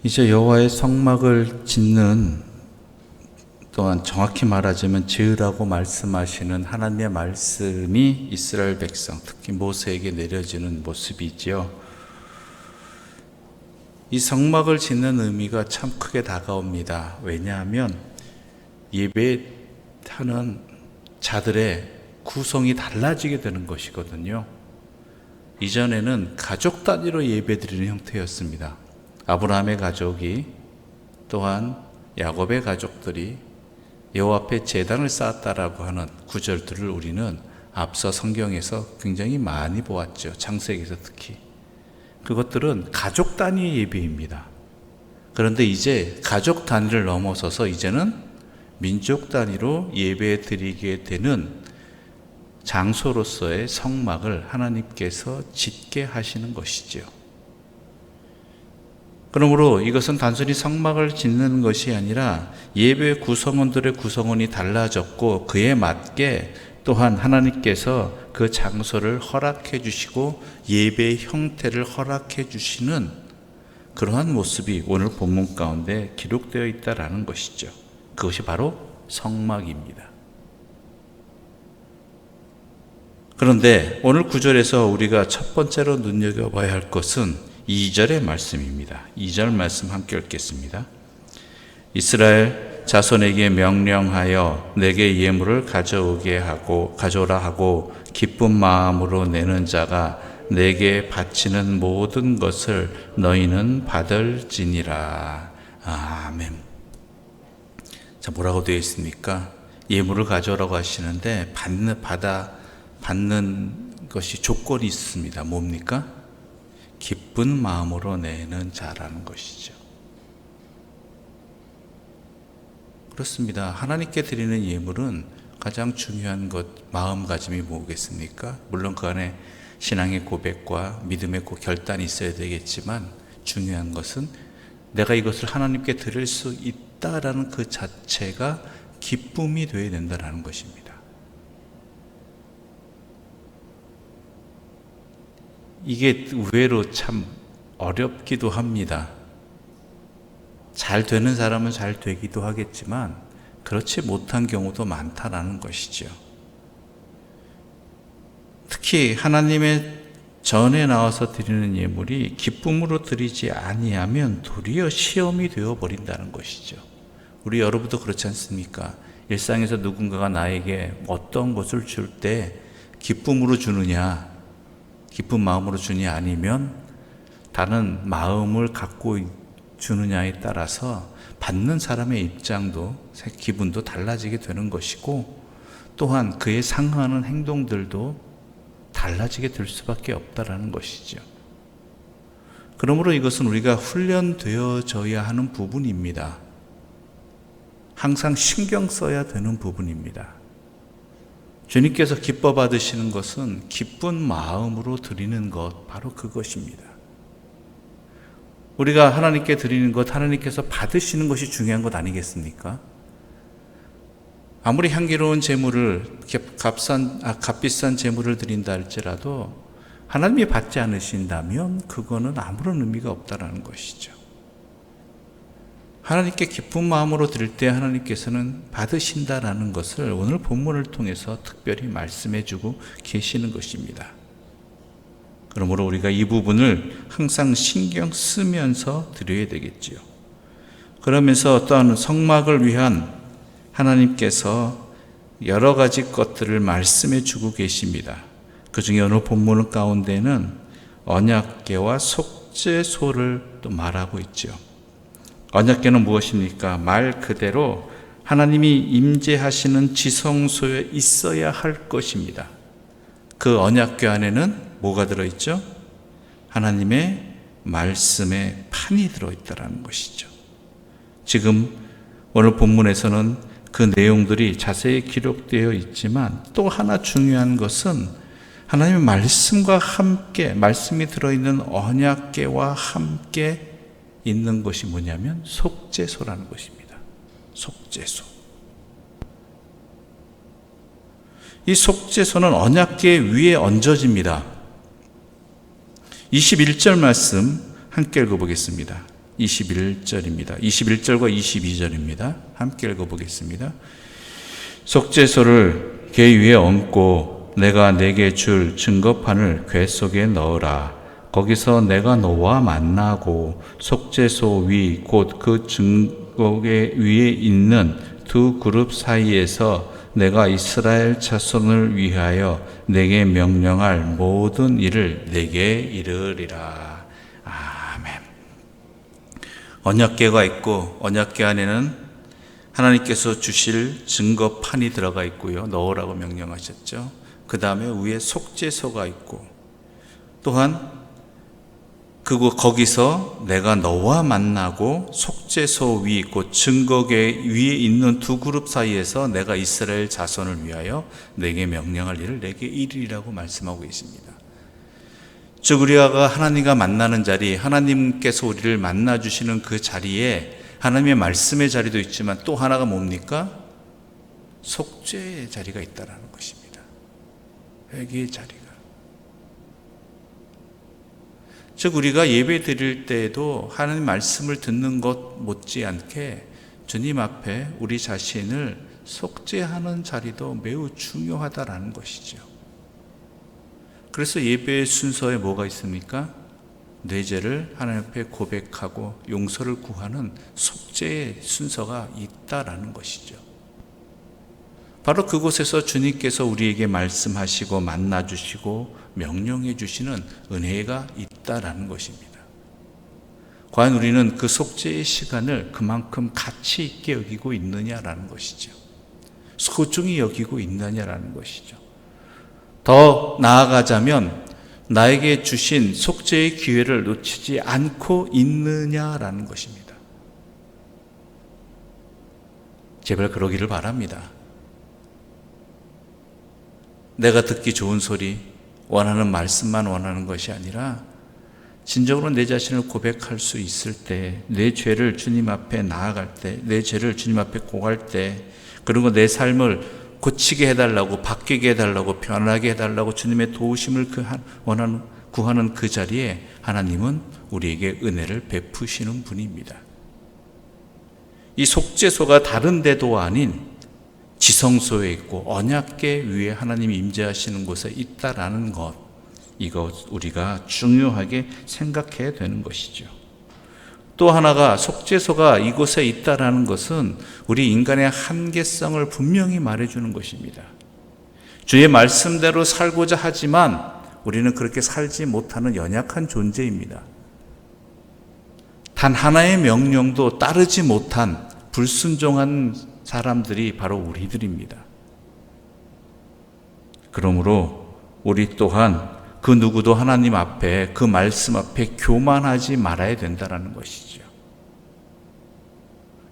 이제 여호와의 성막을 짓는, 또한 정확히 말하자면 지으라고 말씀하시는 하나님의 말씀이 이스라엘 백성, 특히 모세에게 내려지는 모습이지요. 이 성막을 짓는 의미가 참 크게 다가옵니다. 왜냐하면 예배하는 자들의 구성이 달라지게 되는 것이거든요. 이전에는 가족 단위로 예배드리는 형태였습니다. 아브라함의 가족이, 또한 야곱의 가족들이 여호와 앞에 제단을 쌓았다라고 하는 구절들을 우리는 앞서 성경에서 굉장히 많이 보았죠. 창세기에서 특히. 그것들은 가족 단위의 예배입니다. 그런데 이제 가족 단위를 넘어서서 이제는 민족 단위로 예배 드리게 되는 장소로서의 성막을 하나님께서 짓게 하시는 것이죠. 그러므로 이것은 단순히 성막을 짓는 것이 아니라 예배 구성원들의 구성원이 달라졌고, 그에 맞게 또한 하나님께서 그 장소를 허락해 주시고 예배의 형태를 허락해 주시는 그러한 모습이 오늘 본문 가운데 기록되어 있다라는 것이죠. 그것이 바로 성막입니다. 그런데 오늘 구절에서 우리가 첫 번째로 눈여겨봐야 할 것은 2절의 말씀입니다. 2절 말씀 함께 읽겠습니다. 이스라엘 자손에게 명령하여 내게 예물을 가져오라 하고 기쁜 마음으로 내는 자가 내게 바치는 모든 것을 너희는 받을지니라. 아멘. 자, 뭐라고 되어 있습니까? 예물을 가져오라고 하시는데 받는 것이 조건이 있습니다. 뭡니까? 기쁜 마음으로 내는 자라는 것이죠. 그렇습니다. 하나님께 드리는 예물은 가장 중요한 것, 마음가짐이 뭐겠습니까? 물론 그 안에 신앙의 고백과 믿음의 결단이 있어야 되겠지만, 중요한 것은 내가 이것을 하나님께 드릴 수 있다라는 그 자체가 기쁨이 되어야 된다는 것입니다. 이게 의외로 참 어렵기도 합니다. 잘 되는 사람은 잘 되기도 하겠지만 그렇지 못한 경우도 많다라는 것이죠. 특히 하나님의 전에 나와서 드리는 예물이 기쁨으로 드리지 아니하면 도리어 시험이 되어버린다는 것이죠. 우리 여러분도 그렇지 않습니까? 일상에서 누군가가 나에게 어떤 것을 줄 때 기쁨으로 주느냐, 기쁜 마음으로 주냐, 아니면 다른 마음을 갖고 주느냐에 따라서 받는 사람의 입장도, 기분도 달라지게 되는 것이고, 또한 그에 상응하는 행동들도 달라지게 될 수밖에 없다라는 것이죠. 그러므로 이것은 우리가 훈련되어져야 하는 부분입니다. 항상 신경 써야 되는 부분입니다. 주님께서 기뻐 받으시는 것은 기쁜 마음으로 드리는 것, 바로 그것입니다. 우리가 하나님께 드리는 것, 하나님께서 받으시는 것이 중요한 것 아니겠습니까? 아무리 향기로운 제물을, 값비싼 제물을 드린다 할지라도 하나님이 받지 않으신다면 그거는 아무런 의미가 없다라는 것이죠. 하나님께 기쁜 마음으로 드릴 때 하나님께서는 받으신다라는 것을 오늘 본문을 통해서 특별히 말씀해 주고 계시는 것입니다. 그러므로 우리가 이 부분을 항상 신경 쓰면서 드려야 되겠지요. 그러면서 어떤 성막을 위한 하나님께서 여러 가지 것들을 말씀해 주고 계십니다. 그 중에 오늘 본문 가운데는 언약궤와 속죄소를 또 말하고 있죠. 언약궤는 무엇입니까? 말 그대로 하나님이 임재하시는 지성소에 있어야 할 것입니다. 그 언약궤 안에는 뭐가 들어있죠? 하나님의 말씀의 판이 들어있다는 것이죠. 지금 오늘 본문에서는 그 내용들이 자세히 기록되어 있지만, 또 하나 중요한 것은 하나님의 말씀과 함께, 말씀이 들어있는 언약궤와 함께 있는 것이 뭐냐면 속죄소라는 것입니다. 속죄소. 이 속죄소는 언약궤 위에 얹어집니다. 21절 말씀 함께 읽어보겠습니다. 21절입니다. 21절과 22절입니다. 함께 읽어보겠습니다. 속죄소를 궤 위에 얹고 내가 내게 줄 증거판을 궤 속에 넣으라. 거기서 내가 너와 만나고 속죄소 위 곧 그 증거궤 위에 있는 두 그룹 사이에서 내가 이스라엘 자손을 위하여 내게 명령할 모든 일을 내게 이르리라. 아멘. 언약궤가 있고 언약궤 안에는 하나님께서 주실 증거판이 들어가 있고요. 넣으라고 명령하셨죠. 그 다음에 위에 속죄소가 있고 또한 거기서 내가 너와 만나고 속죄소 위 곧 증거궤 위에 있는 두 그룹 사이에서 내가 이스라엘 자손을 위하여 내게 명령할 일을 내게 이르리라고 말씀하고 계십니다. 즉 우리가 하나님과 만나는 자리, 하나님께서 우리를 만나주시는 그 자리에 하나님의 말씀의 자리도 있지만 또 하나가 뭡니까? 속죄의 자리가 있다는 것입니다. 회개의 자리가. 즉 우리가 예배 드릴 때에도 하나님 말씀을 듣는 것 못지않게 주님 앞에 우리 자신을 속죄하는 자리도 매우 중요하다라는 것이죠. 그래서 예배의 순서에 뭐가 있습니까? 내 죄를 하나님 앞에 고백하고 용서를 구하는 속죄의 순서가 있다라는 것이죠. 바로 그곳에서 주님께서 우리에게 말씀하시고 만나주시고 명령해 주시는 은혜가 있다라는 것입니다. 과연 우리는 그 속죄의 시간을 그만큼 가치 있게 여기고 있느냐라는 것이죠. 소중히 여기고 있느냐라는 것이죠. 더 나아가자면 나에게 주신 속죄의 기회를 놓치지 않고 있느냐라는 것입니다. 제발 그러기를 바랍니다. 내가 듣기 좋은 소리, 원하는 말씀만 원하는 것이 아니라 진정으로 내 자신을 고백할 수 있을 때, 내 죄를 주님 앞에 나아갈 때, 내 죄를 주님 앞에 고할 때, 그리고 내 삶을 고치게 해달라고, 바뀌게 해달라고, 변하게 해달라고 주님의 도우심을 구하는 그 자리에 하나님은 우리에게 은혜를 베푸시는 분입니다. 이 속죄소가 다른 데도 아닌 지성소에 있고 언약궤 위에 하나님이 임재하시는 곳에 있다라는 것, 이거 우리가 중요하게 생각해야 되는 것이죠. 또 하나가 속죄소가 이곳에 있다라는 것은 우리 인간의 한계성을 분명히 말해주는 것입니다. 주의 말씀대로 살고자 하지만 우리는 그렇게 살지 못하는 연약한 존재입니다. 단 하나의 명령도 따르지 못한 불순종한 사람들이 바로 우리들입니다. 그러므로 우리 또한 그 누구도 하나님 앞에, 그 말씀 앞에 교만하지 말아야 된다는 것이죠.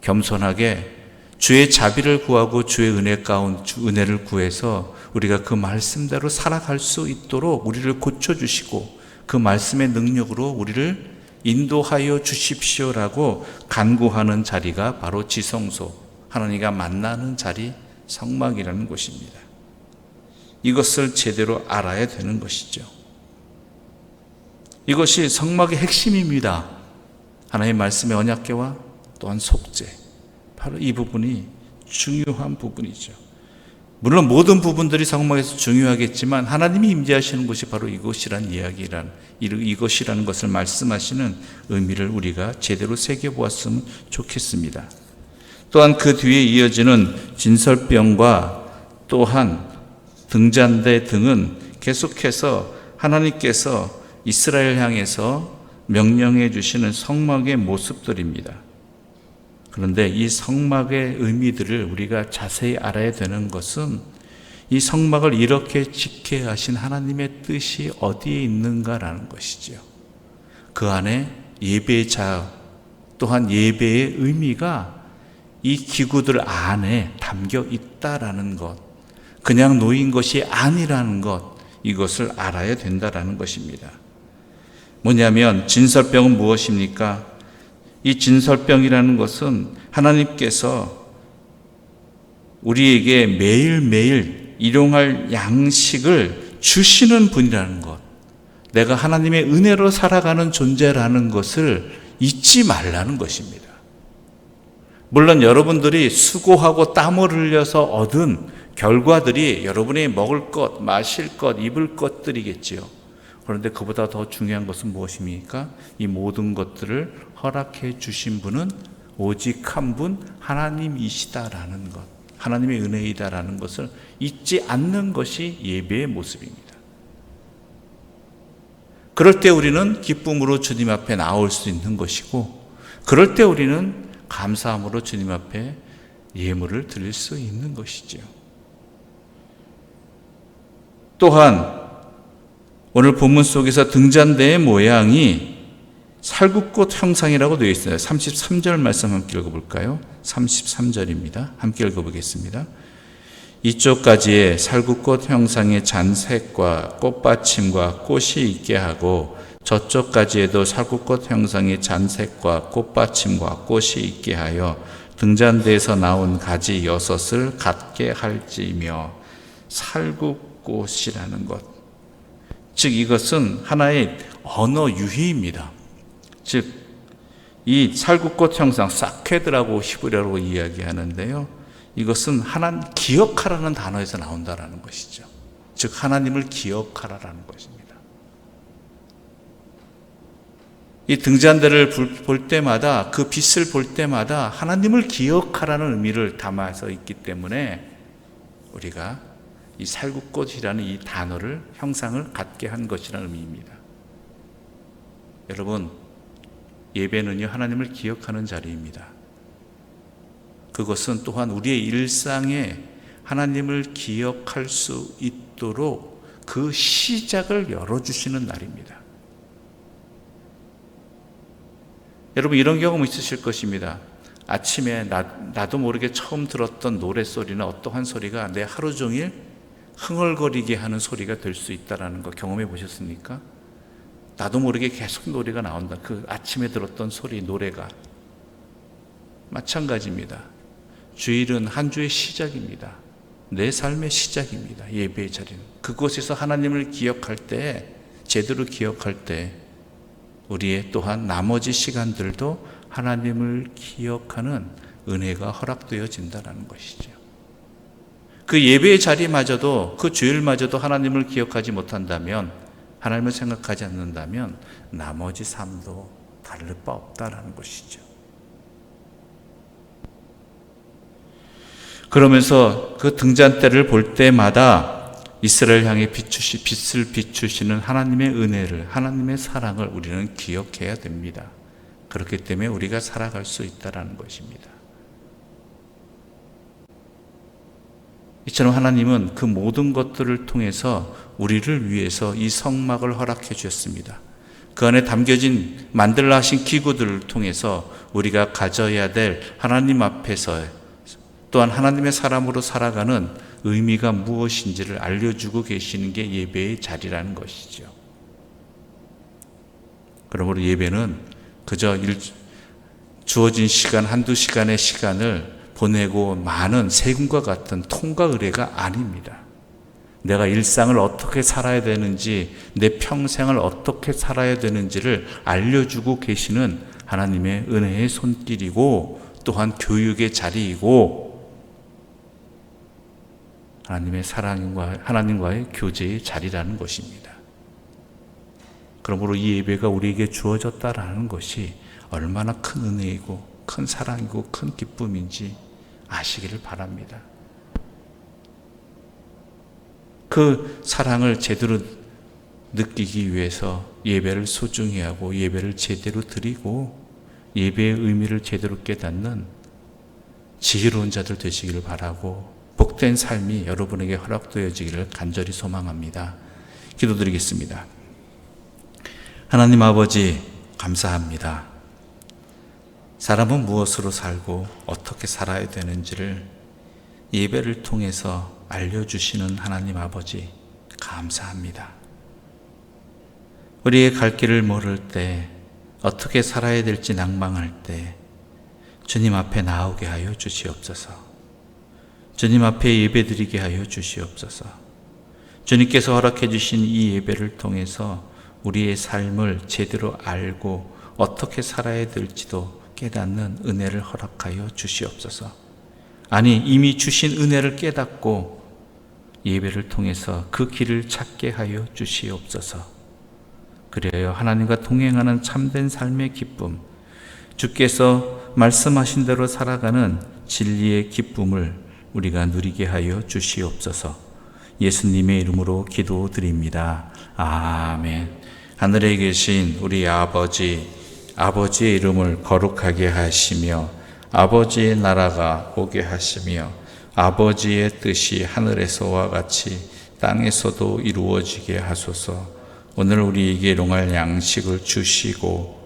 겸손하게 주의 자비를 구하고 주의 은혜를 구해서 우리가 그 말씀대로 살아갈 수 있도록 우리를 고쳐주시고 그 말씀의 능력으로 우리를 인도하여 주십시오라고 간구하는 자리가 바로 지성소, 하나님과 만나는 자리, 성막이라는 곳입니다. 이것을 제대로 알아야 되는 것이죠. 이것이 성막의 핵심입니다. 하나님의 말씀의 언약궤와 또한 속죄, 바로 이 부분이 중요한 부분이죠. 물론 모든 부분들이 성막에서 중요하겠지만 하나님이 임재하시는 곳이 바로 이것이라는 이것이라는 것을 말씀하시는 의미를 우리가 제대로 새겨보았으면 좋겠습니다. 또한 그 뒤에 이어지는 진설병과 또한 등잔대 등은 계속해서 하나님께서 이스라엘 향해서 명령해 주시는 성막의 모습들입니다. 그런데 이 성막의 의미들을 우리가 자세히 알아야 되는 것은 이 성막을 이렇게 짓게 하신 하나님의 뜻이 어디에 있는가라는 것이죠. 그 안에 예배자 또한 예배의 의미가 이 기구들 안에 담겨 있다라는 것, 그냥 놓인 것이 아니라는 것, 이것을 알아야 된다라는 것입니다. 뭐냐면 진설병은 무엇입니까? 이 진설병이라는 것은 하나님께서 우리에게 매일매일 일용할 양식을 주시는 분이라는 것, 내가 하나님의 은혜로 살아가는 존재라는 것을 잊지 말라는 것입니다. 물론 여러분들이 수고하고 땀을 흘려서 얻은 결과들이 여러분이 먹을 것, 마실 것, 입을 것들이겠지요. 그런데 그보다 더 중요한 것은 무엇입니까? 이 모든 것들을 허락해 주신 분은 오직 한 분 하나님이시다라는 것, 하나님의 은혜이다라는 것을 잊지 않는 것이 예배의 모습입니다. 그럴 때 우리는 기쁨으로 주님 앞에 나올 수 있는 것이고, 그럴 때 우리는 감사함으로 주님 앞에 예물을 드릴 수 있는 것이죠. 또한 오늘 본문 속에서 등잔대의 모양이 살구꽃 형상이라고 되어 있어요. 33절 말씀 함께 읽어볼까요? 33절입니다. 함께 읽어보겠습니다. 이쪽 가지에 살구꽃 형상의 잔색과 꽃받침과 꽃이 있게 하고 저쪽 가지에도 살구꽃 형상의 잔색과 꽃받침과 꽃이 있게 하여 등잔대에서 나온 가지 6을 갖게 할지며. 살구꽃이라는 것, 즉 이것은 하나의 언어 유희입니다. 즉 이 살구꽃 형상, 사케드라고 히브리어로 이야기하는데요, 이것은 하나님 기억하라는 단어에서 나온다라는 것이죠. 즉 하나님을 기억하라라는 것입니다. 이 등잔대를 볼 때마다, 그 빛을 볼 때마다 하나님을 기억하라는 의미를 담아서 있기 때문에 우리가 이 살구꽃이라는 이 단어를, 형상을 갖게 한 것이라는 의미입니다. 여러분, 예배는요, 하나님을 기억하는 자리입니다. 그것은 또한 우리의 일상에 하나님을 기억할 수 있도록 그 시작을 열어주시는 날입니다. 여러분, 이런 경험 있으실 것입니다. 아침에 나도 모르게 처음 들었던 노랫소리나 어떠한 소리가 내 하루 종일 흥얼거리게 하는 소리가 될 수 있다는 거 경험해 보셨습니까? 나도 모르게 계속 노래가 나온다. 그 아침에 들었던 소리, 노래가. 마찬가지입니다. 주일은 한 주의 시작입니다. 내 삶의 시작입니다. 예배의 자리는. 그곳에서 하나님을 기억할 때, 제대로 기억할 때 우리의 또한 나머지 시간들도 하나님을 기억하는 은혜가 허락되어진다는 것이죠. 그 예배의 자리마저도, 그 주일마저도 하나님을 기억하지 못한다면, 하나님을 생각하지 않는다면 나머지 삶도 다를 바 없다라는 것이죠. 그러면서 그 등잔대를 볼 때마다 이스라엘 향해 빛을 비추시는 하나님의 은혜를, 하나님의 사랑을 우리는 기억해야 됩니다. 그렇기 때문에 우리가 살아갈 수 있다는 것입니다. 이처럼 하나님은 그 모든 것들을 통해서 우리를 위해서 이 성막을 허락해 주셨습니다. 그 안에 담겨진 만들라 하신 기구들을 통해서 우리가 가져야 될 하나님 앞에서, 또한 하나님의 사람으로 살아가는 의미가 무엇인지를 알려주고 계시는 게 예배의 자리라는 것이죠. 그러므로 예배는 그저 주어진 시간, 한두 시간의 시간을 보내고 많은 세금과 같은 통과 의례가 아닙니다. 내가 일상을 어떻게 살아야 되는지, 내 평생을 어떻게 살아야 되는지를 알려주고 계시는 하나님의 은혜의 손길이고, 또한 교육의 자리이고, 하나님의 하나님과의 교제의 자리라는 것입니다. 그러므로 이 예배가 우리에게 주어졌다라는 것이 얼마나 큰 은혜이고 큰 사랑이고 큰 기쁨인지 아시기를 바랍니다. 그 사랑을 제대로 느끼기 위해서 예배를 소중히 하고 예배를 제대로 드리고 예배의 의미를 제대로 깨닫는 지혜로운 자들 되시기를 바라고, 복된 삶이 여러분에게 허락되어지기를 간절히 소망합니다. 기도드리겠습니다. 하나님 아버지, 감사합니다. 사람은 무엇으로 살고 어떻게 살아야 되는지를 예배를 통해서 알려주시는 하나님 아버지, 감사합니다. 우리의 갈 길을 모를 때, 어떻게 살아야 될지 낭망할 때 주님 앞에 나오게 하여 주시옵소서. 주님 앞에 예배드리게 하여 주시옵소서. 주님께서 허락해 주신 이 예배를 통해서 우리의 삶을 제대로 알고 어떻게 살아야 될지도 깨닫는 은혜를 허락하여 주시옵소서. 아니, 이미 주신 은혜를 깨닫고 예배를 통해서 그 길을 찾게 하여 주시옵소서. 그래요, 하나님과 동행하는 참된 삶의 기쁨, 주께서 말씀하신 대로 살아가는 진리의 기쁨을 우리가 누리게 하여 주시옵소서. 예수님의 이름으로 기도드립니다. 아멘. 하늘에 계신 우리 아버지의 이름을 거룩하게 하시며 아버지의 나라가 오게 하시며 아버지의 뜻이 하늘에서와 같이 땅에서도 이루어지게 하소서. 오늘 우리에게 일용할 양식을 주시고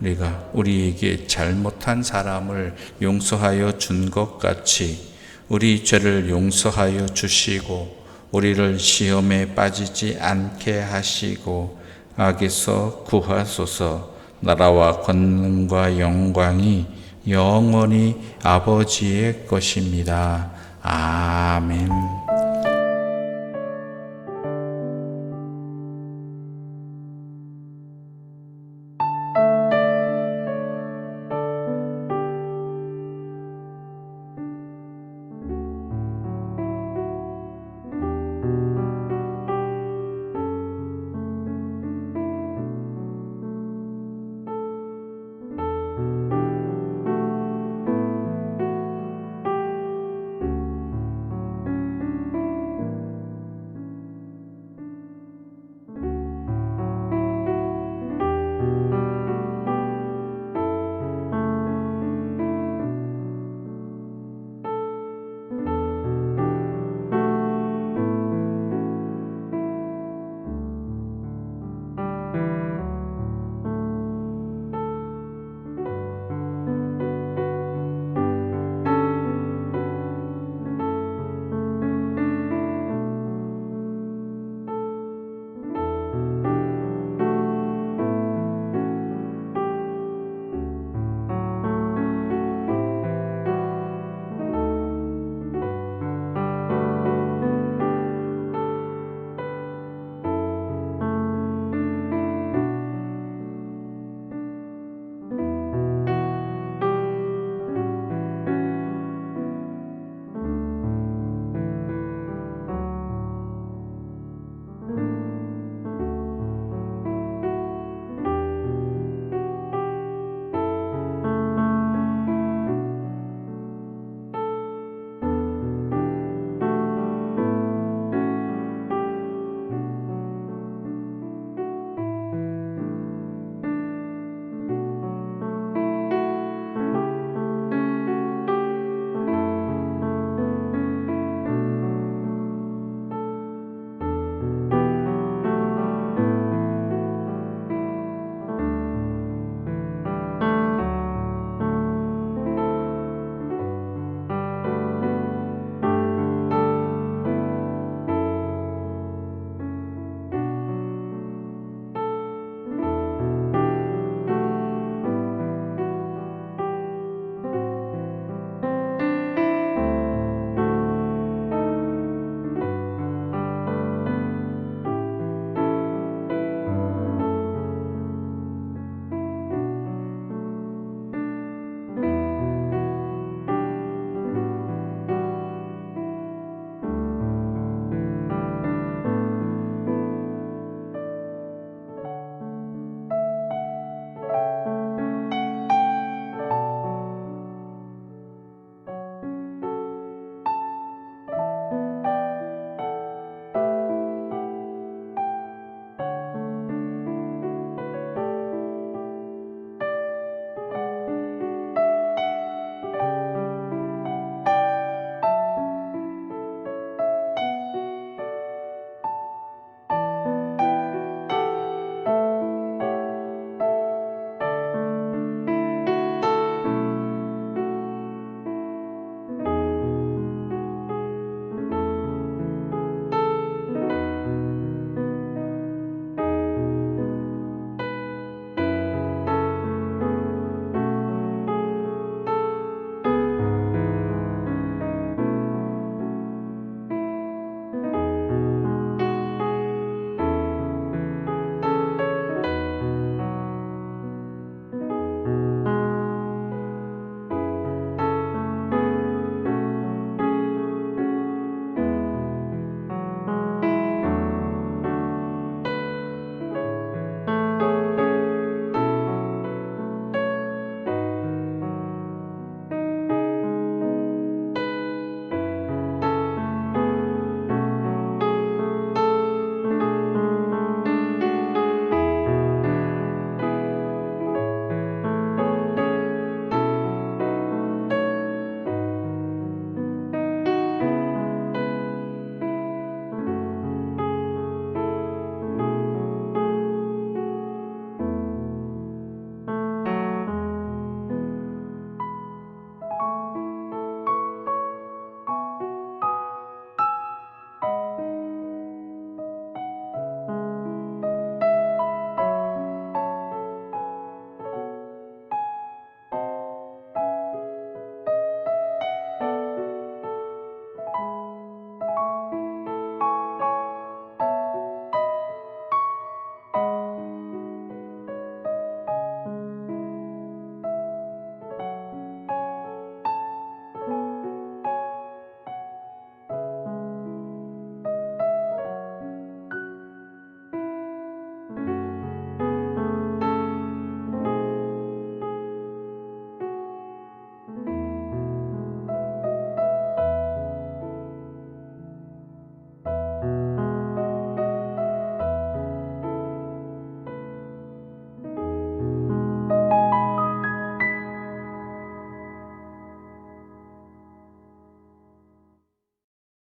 우리가 우리에게 잘못한 사람을 용서하여 준 것 같이 우리 죄를 용서하여 주시고 우리를 시험에 빠지지 않게 하시고 악에서 구하소서. 나라와 권능과 영광이 영원히 아버지의 것입니다. 아멘.